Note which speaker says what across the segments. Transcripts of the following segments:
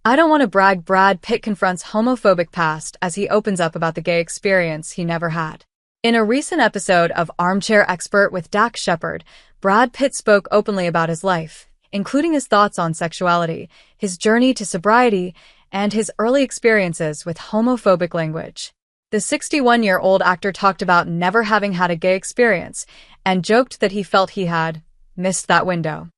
Speaker 1: I don't want to brag. Brad Pitt confronts homophobic past as he opens up about the gay experience he never had. In a recent episode of Armchair Expert with Dax Shepard, Brad Pitt spoke openly about his life, including his thoughts on sexuality, his journey to sobriety, and his early experiences with homophobic language. The 61-year-old actor talked about never having had a gay experience and joked that he felt he had missed that window.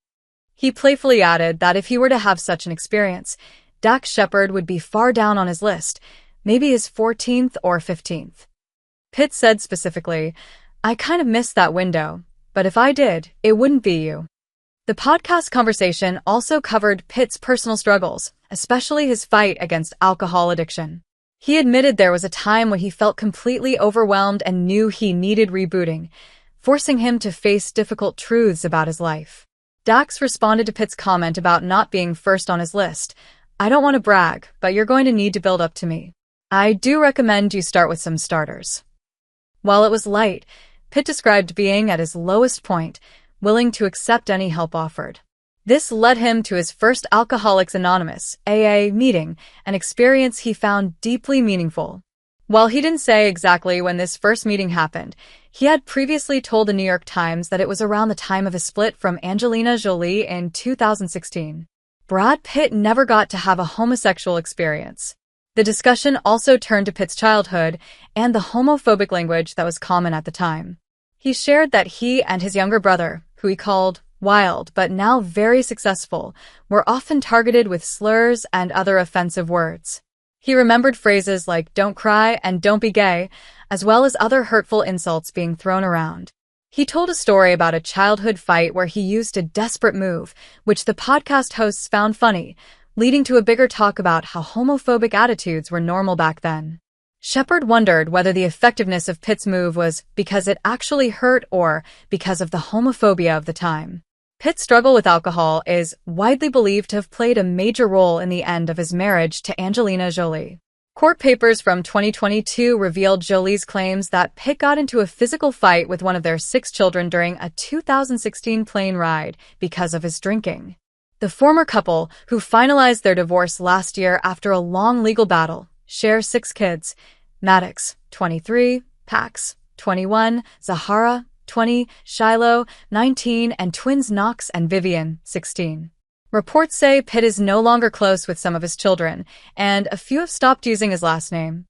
Speaker 1: He playfully added that if he were to have such an experience, Dax Shepard would be far down on his list, maybe his 14th or 15th. Pitt said specifically, "I kind of missed that window, but if I did, it wouldn't be you." The podcast conversation also covered Pitt's personal struggles, especially his fight against alcohol addiction. He admitted there was a time when he felt completely overwhelmed and knew he needed rebooting, forcing him to face difficult truths about his life. Dax responded to Pitt's comment about not being first on his list. "I don't want to brag, but you're going to need to build up to me. I do recommend you start with some starters." While it was light, Pitt described being at his lowest point, willing to accept any help offered. This led him to his first Alcoholics Anonymous (AA) meeting, an experience he found deeply meaningful. While he didn't say exactly when this first meeting happened, he had previously told the New York Times that it was around the time of his split from Angelina Jolie in 2016. Brad Pitt never got to have a homosexual experience. The discussion also turned to Pitt's childhood and the homophobic language that was common at the time. He shared that he and his younger brother, who he called wild but now very successful, were often targeted with slurs and other offensive words. He remembered phrases like "don't cry" and "don't be gay," as well as other hurtful insults being thrown around. He told a story about a childhood fight where he used a desperate move, which the podcast hosts found funny, leading to a bigger talk about how homophobic attitudes were normal back then. Shepard wondered whether the effectiveness of Pitt's move was because it actually hurt or because of the homophobia of the time. Pitt's struggle with alcohol is widely believed to have played a major role in the end of his marriage to Angelina Jolie. Court papers from 2022 revealed Jolie's claims that Pitt got into a physical fight with one of their 6 children during a 2016 plane ride because of his drinking. The former couple, who finalized their divorce last year after a long legal battle, share 6 kids: Maddox, 23, Pax, 21, Zahara, 20, Shiloh, 19, and twins Knox and Vivian, 16. Reports say Pitt is no longer close with some of his children, and a few have stopped using his last name.